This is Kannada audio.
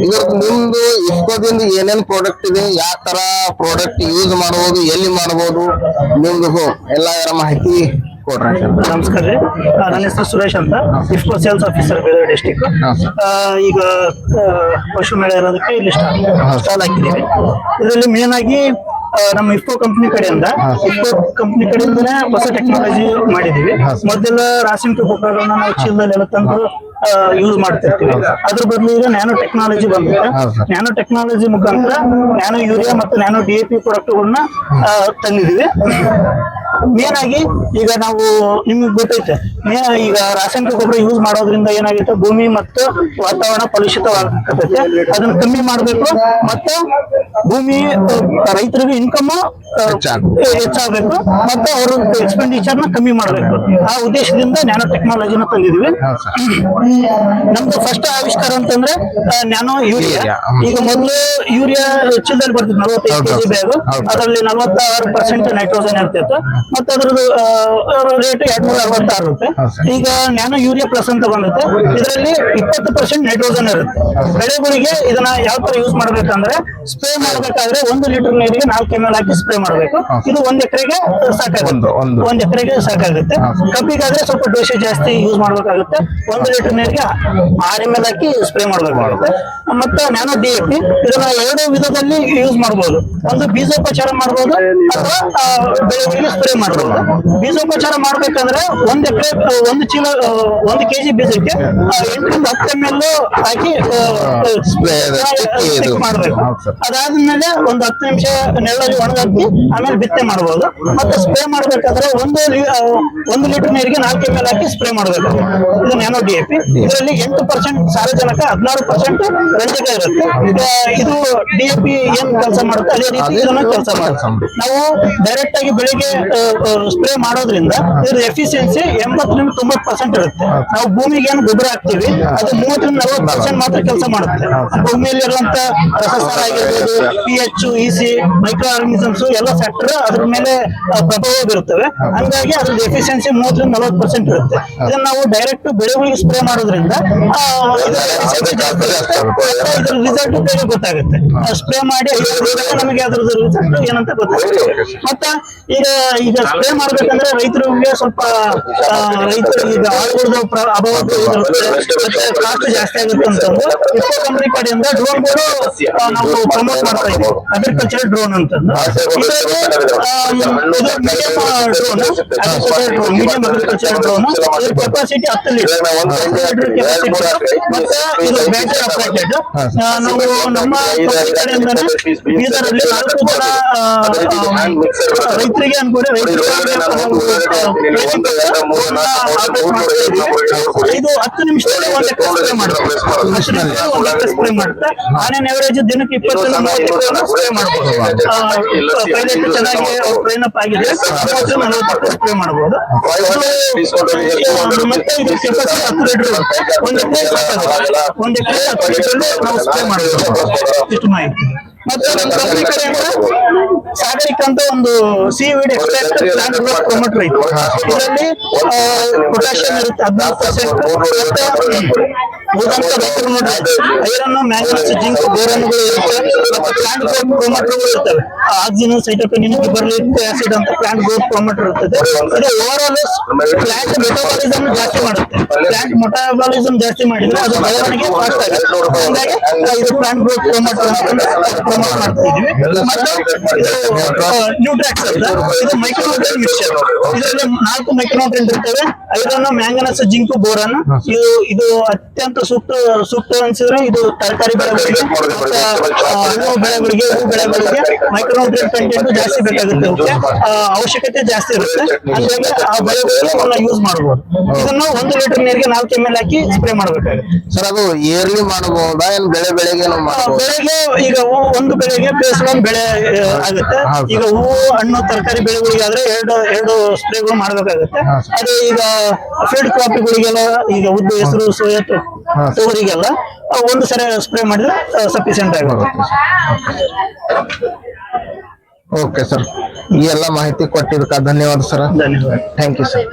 ಇವತ್ತು ನಿಮ್ದು ಇಫ್ಕೋದಿಂದ ಏನೇನ್ ಪ್ರಾಡಕ್ಟ್ ಇದೆ, ಯಾವ ತರ ಪ್ರಾಡಕ್ಟ್ ಯೂಸ್ ಮಾಡಬಹುದು, ಎಲ್ಲಿ ಮಾಡಬಹುದು, ನಿಮ್ದು ಎಲ್ಲಾ ಮಾಹಿತಿ ಕೊಡ್ರಿ. ನಮಸ್ಕಾರ ರೀ, ನನ್ನ ಹೆಸರು ಸುರೇಶ್ ಅಂತ, IFFCO sales officer Belur district. ಈಗ ಪಶು ಮೇಳ ಇರೋದಕ್ಕೆ ಇಲ್ಲಿ ಸ್ಟಾಲ್ ಹಾಕಿದ್ದೀವಿ. ಇದರಲ್ಲಿ ಮೇನ್ ಆಗಿ ನಮ್ಮ ಇಫ್ಕೋ ಕಂಪ್ನಿ ಕಡೆಯಿಂದ ಹೊಸ ಟೆಕ್ನಾಲಜಿ ಮಾಡಿದೀವಿ. ಮೊದಲೆಲ್ಲ ರಾಸಾಯನಿಕ ಗೊಬ್ಬರಗಳನ್ನ ನಾವು ಚೀಲದಲ್ಲೆಲ್ಲ ತಂದು ಯೂಸ್ ಮಾಡ್ತಿರ್ತೀವಿ. ಅದ್ರ ಬದಲು ಈಗ ನ್ಯಾನೋ ಟೆಕ್ನಾಲಜಿ ಬಂದಿದೆ. ನ್ಯಾನೋ ಟೆಕ್ನಾಲಜಿ ಮುಖಾಂತರ ನ್ಯಾನೋ ಯೂರಿಯಾ ಮತ್ತು ನ್ಯಾನೋ DAP ಪ್ರಾಡಕ್ಟ್ಗಳನ್ನ ತಂದಿದೀವಿ. ಮೇನ್ ಆಗಿ ಈಗ ನಾವು ನಿಮ್ಗೆ ಗೊತ್ತೈತೆ, ಈಗ ರಾಸಾಯನಿಕ ಗೊಬ್ಬರ ಯೂಸ್ ಮಾಡೋದ್ರಿಂದ ಏನಾಗುತ್ತೆ, ಭೂಮಿ ಮತ್ತು ವಾತಾವರಣ ಕಲುಷಿತವಾಗತೈತೆ. ಅದನ್ನ ಕಮ್ಮಿ ಮಾಡ್ಬೇಕು ಮತ್ತು ಭೂಮಿ ರೈತರಿಗೆ ಇನ್ಕಮ್ ಹೆಚ್ಚಾಗಬೇಕು ಮತ್ತು ಅವ್ರ ಎಕ್ಸ್ಪೆಂಡಿಚರ್ ನ ಕಮ್ಮಿ ಮಾಡ್ಬೇಕು. ಆ ಉದ್ದೇಶದಿಂದ ನ್ಯಾನೋ ಟೆಕ್ನಾಲಜಿನ ತಂದಿದ್ವಿ. ನಮ್ದು ಫಸ್ಟ್ ಆವಿಷ್ಕಾರ ಅಂತಂದ್ರೆ ನ್ಯಾನೋ ಯೂರಿಯಾ. ಈಗ ಮೊದಲು ಯೂರಿಯಾ ಚೀಲದಲ್ಲಿ ಬರ್ತಿತ್ತು 45 kg ಬ್ಯಾಗ್. ಅದರಲ್ಲಿ 46% ನೈಟ್ರೋಜನ್ ಇರ್ತಿತ್ತು ಮತ್ತೆ ಅದ್ರದ್ದು ರೇಟ್ 266 ರೂಪಾಯಿ. ಈಗ ನ್ಯಾನೋ ಯೂರಿಯಾ ಪ್ಲಸ್ ಅಂತ ಬಂದಿತ್ತು. ಇದರಲ್ಲಿ 20% ನೈಟ್ರೋಜನ್ ಇರುತ್ತೆ. ಬೆಳೆಗಳಿಗೆ ಇದನ್ನ ಯಾವ ತರ ಯೂಸ್ ಮಾಡ್ಬೇಕಂದ್ರೆ, ಸ್ಪ್ರೇ ಮಾಡ್ಬೇಕಾದ್ರೆ 1 ಲೀಟರ್ ನೀರಿಗೆ 4 ml ಹಾಕಿ ಸ್ಪ್ರೇ ಮಾಡ್ಬೇಕು. ಇದು 1 ಎಕರೆಗೆ ಸಾಕಾಗುತ್ತೆ. 1 ಎಕರೆಗೆ ಸಾಕಾಗುತ್ತೆ. ಕಬ್ಬಿಗಾದ್ರೆ ಸ್ವಲ್ಪ ಡೋಸೇಜ್ ಜಾಸ್ತಿ ಯೂಸ್ ಮಾಡ್ಬೇಕಾಗುತ್ತೆ. 1 ಲೀಟರ್ ನೀರಿಗೆ 6 ml ಹಾಕಿ ಸ್ಪ್ರೇ ಮಾಡ್ಬೇಕಾಗುತ್ತೆ. ಮತ್ತೆ ನ್ಯಾನೋ DAP ಇದನ್ನ 2 ವಿಧದಲ್ಲಿ ಯೂಸ್ ಮಾಡಬಹುದು. ಒಂದು ಬೀಜೋಪಚಾರ ಮಾಡಬಹುದು ಅಥವಾ ಬೆಳೆಗಳಿಗೆ ಸ್ಪ್ರೇ ಮಾಡಬಹುದು. ಬೀಜೋಪಚಾರ ಮಾಡ್ಬೇಕಂದ್ರೆ 1 ಎಕರೆ 1 ಚೀಲ 1 kg ಬೀಜಕ್ಕೆ 8 ರಿಂದ 10 ml ಹಾಕಿ ಮಾಡ್ಬೇಕು. ಅದಾದ್ಮೇಲೆ ಒಂದು 10 ನಿಮಿಷ ನೆರಳಲ್ಲಿ ಒಣಗಾಕಿ ಆಮೇಲೆ ಬಿತ್ತನೆ ಮಾಡಬಹುದು. ಮತ್ತೆ ಸ್ಪ್ರೇ ಮಾಡ್ಬೇಕಾದ್ರೆ 1 ಲೀಟರ್ ನೀರಿಗೆ 4 ml ಹಾಕಿ ಸ್ಪ್ರೇ ಮಾಡಬೇಕು. ಇದು ನ್ಯಾನೋ DAP. ಇದರಲ್ಲಿ 8% ಸಾರಜನಕ, 16% ರಂಜಕ ಇರುತ್ತೆ. ಇದು DAP ಏನ್ ಕೆಲಸ ಮಾಡುತ್ತೆ ಅದೇ ರೀತಿ ಇದನ್ನ ಕೆಲಸ ಮಾಡುತ್ತೆ. ನಾವು ಡೈರೆಕ್ಟ್ ಆಗಿ ಬೆಳಿಗ್ಗೆ ಸ್ಪ್ರೇ ಮಾಡೋದ್ರಿಂದ ಇದ್ರ ಎಫಿಷಿಯನ್ಸಿ 80 ರಿಂದ 90% ಇರುತ್ತೆ. ನಾವು ಭೂಮಿಗೆ ಏನು ಗೊಬ್ಬರ ಹಾಕ್ತಿವಿ ಅದು 30 ರಿಂದ 40% ಮಾತ್ರ ಕೆಲಸ ಮಾಡುತ್ತೆ. ಭೂಮಿಯಲ್ಲಿ ಇರುವಂತ ರಸಸಾರ ಆಗಿರ್ಬೋದು, pH, EC, ಮೈಕ್ರೋ ಆರ್ಗನಿಸಮ್ಸ್ ಎಲ್ಲ ಫ್ಯಾಕ್ಟರ್ ಅದ್ರ ಮೇಲೆ ಪ್ರಭಾವ ಬೀರುತ್ತವೆ. ಹಂಗಾಗಿ ಅದ್ರ ಎಫಿಷಿಯನ್ಸಿ 30 ರಿಂದ 40% ಇರುತ್ತೆ. ಇದನ್ನ ನಾವು ಡೈರೆಕ್ಟ್ ಬೆಳೆಗಳಿಗೆ ಸ್ಪ್ರೇ ಮಾಡೋದ್ರಿಂದ ಇದ್ರ ರಿಸಲ್ಟ್ ಬೇಗ ಗೊತ್ತಾಗುತ್ತೆ. ಸ್ಪ್ರೇ ಮಾಡಿ ನಮಗೆ ಅದ್ರದ್ದು ರಿಸಲ್ಟ್ ಏನಂತ ಗೊತ್ತಾಗುತ್ತೆ. ಮತ್ತ ಈಗ ಸ್ಪ್ರೇ ಮಾಡ್ಬೇಕಂದ್ರೆ ರೈತರಿಗೆ ಸ್ವಲ್ಪ ರೈತರು ಈಗ ಆಳುಗಳ ಅಭಾವ ಮತ್ತೆ ಕಾಸ್ಟ್ ಜಾಸ್ತಿ ಆಗುತ್ತೆ ಅಂತಂದು ಇಫ್ಕೋ ಕಂಪನಿ ಕಡೆಯಿಂದ ಡ್ರೋನ್ ಗಳು ನಾವು ಪ್ರಮೋಟ್ ಮಾಡ್ತಾ ಇದ್ದೀವಿ. ಅಗ್ರಿಕಲ್ಚರ್ ಡ್ರೋನ್ ಅಂತಂದು ಮೀಡಿಯಂ ಅಗ್ರಿಕಲ್ಚರ್ ಡ್ರೋನ್. ಇದ್ರ ಕೆಪಾಸಿಟಿ 10 ಲೀಟರ್ ಕೆಪಾಸಿಟಿ ಮತ್ತೆ ಇದು ಬ್ಯಾಟರಿ ಆಪರೇಟೆಡ್. ನಾವು ನಮ್ಮ ಕಂಪನಿ ಕಡೆಯಿಂದಾನೆ ಬೀದರಲ್ಲಿ 4 ಜನ ರೈತರಿಗೆ ಅನ್ಕೋರಿ ಇದು 10 ನಿಮಿಷದಲ್ಲಿ 1 ಎಕರೆ ಸ್ಪ್ರೇ ಮಾಡುತ್ತೆ. 1 ಎಕರೆ ಸ್ಪ್ರೇ ಮಾಡುತ್ತೆ. ಆನ್ ಎವರೇಜ್ ದಿನಕ್ಕೆ 20 ರಿಂದ 30 ಎಕರೆ ಸ್ಪ್ರೇ ಮಾಡಬಹುದು. ಪೈಲಟ್ ಚೆನ್ನಾಗಿ ಟ್ರೈನ್ ಅಪ್ ಆಗಿದೆ, 30 ರಿಂದ 40 ಸ್ಪ್ರೇ ಮಾಡಬಹುದು. ಮತ್ತೆ ಇದು ಕೆಪಾಸಿಟಿ 10 ಲೀಟರ್ 1 ಎಕರೆ ಸಾಕಾಗುತ್ತೆ. 1 ಎಕರೆ 10 ಲೀಟರ್ ನಾವು ಸ್ಪ್ರೇ ಮಾಡಬಹುದು. ಇಷ್ಟು ಮಾಹಿತಿ. ಮತ್ತೆ ನಮ್ಮ ಕಂಪನಿ ಕಡೆಯಿಂದ ಸಾಗರಿಕ ಅಂತ ಒಂದು seaweed extract plant growth promoter ಐತಿ. ಇದರಲ್ಲಿ ಪೊಟ್ಯಾಷಿಯಂ ಇರುತ್ತೆ 16%. ಐರನ್, ಮ್ಯಾಂಗನೀಸ್, ಜಿಂಕ್, ಬೋರಾನ್ಗಳು ಇರುತ್ತೆ. ಮತ್ತೆ ಪ್ಲಾಂಟ್ ಗ್ರೋತ್ ಪ್ರಮೋಟರ್ಗಳು ಇರ್ತವೆ. ಆಕ್ಸಿನ್, ಸೈಟೋಕಿನಿನ್, ಗಿಬರ್ಲಿಕ್ ಆಸಿಡ್ ಅಂತ ಪ್ಲಾಂಟ್ ಗ್ರೋತ್ ಪ್ರಮೋಟರ್ ಇರ್ತದೆ. ಇದು ಓವರ್ ಆಲ್ ಪ್ಲಾಂಟ್ ಮೆಟಾಬಾಲಿಸಮ್ ಜಾಸ್ತಿ ಮಾಡುತ್ತೆ. ಪ್ಲಾಂಟ್ ಮೆಟಾಬಾಲಿಸಮ್ ಜಾಸ್ತಿ ಮಾಡಿದ್ರೆ ಅದು ಬೆಳವಣಿಗೆ ಫಾಸ್ಟ್ ಆಗುತ್ತೆ. ಹಾಗಾಗಿ ಇದು ಪ್ಲಾಂಟ್ ಗ್ರೋತ್ ಪ್ರಮೋಟರ್ ಅಂತ ಪ್ರಮೋಟ್ ಮಾಡ್ತಾ ಇದೀವಿ. ಮತ್ತೆ ನ್ಯೂಟ್ರಾಕ್ಸ್ ಅಂತ ಇದು ಮೈಕ್ರೋನ್ಯೂಟ್ರಿಯೆಂಟ್ ಮಿಕ್ಸ್ಚರ್. ಇದರಲ್ಲಿ 4 ಮೈಕ್ರೋನ್ಯೂಟ್ರಿಯೆಂಟ್ ಇರ್ತವೆ: ಐರನ್, ಮ್ಯಾಂಗನೀಸ್, ಜಿಂಕ್, ಬೋರಾನ್. ಇದು ಅತ್ಯಂತ ಸೂಕ್ತ ಅನಿಸಿದ್ರೆ ಇದು ತರಕಾರಿ ಬೆಳೆಗಳಿಗೆ, ಹಣ್ಣು ಬೆಳೆಗಳಿಗೆ, ಹೂ ಬೆಳೆಗಳಿಗೆ ಮೈಕ್ರೋನ್ಯೂಟ್ರಿಯೆಂಟ್ ಕಂಟೆಂಟ್ ಜಾಸ್ತಿ ಬೇಕಾಗುತ್ತೆ. ಅವಶ್ಯಕತೆ ಜಾಸ್ತಿ ಇರುತ್ತೆ. ಹಾಗಾಗಿ ಆ ಬೆಳೆಗಳಿಗೆ ಯೂಸ್ ಮಾಡಬಹುದು. ಇದನ್ನು 1 ಲೀಟರ್ ನೀರಿಗೆ 4 ml ಹಾಕಿ ಸ್ಪ್ರೇ ಮಾಡಬೇಕಾಗುತ್ತೆ. ಸರ್, ಅದು ಇಯರ್ಲಿ ಮಾಡಬಹುದಾ, ಏನು ಬೆಳೆಗೆ ಬೆಳೆಗೆ ಈಗ ಒಂದು ಬೆಳೆಗೆ ಬೇಸ್ ಒಂದು ಬೆಳೆ ಆಗುತ್ತೆ. ಈಗ ಹೂವು, ಹಣ್ಣು, ತರಕಾರಿ ಬೆಳೆಗಳಿಗೆ ಆದ್ರೆ ಎರಡು ಸ್ಪ್ರೇಗಳು ಮಾಡ್ಬೇಕಾಗುತ್ತೆ. ಅದೇ ಈಗ ಫೀಲ್ಡ್ ಕ್ರಾಪ್ಗಳಿಗೆಲ್ಲ ಈಗ ಉದ್ದು, ಹೆಸರು, ಸೋಯಾ, ತೊಗರಿಗೆಲ್ಲ ಒಂದು ಸರಿ ಸ್ಪ್ರೇ ಮಾಡಿದ್ರೆ ಸಫಿಶಿಯಂಟ್ ಆಗುತ್ತೆ. ಓಕೆ ಸರ್, ಈ ಎಲ್ಲ ಮಾಹಿತಿ ಕೊಟ್ಟಿದ್ದಕ್ಕೆ ಧನ್ಯವಾದ ಸರ್. ಧನ್ಯವಾದ. Thank you sir.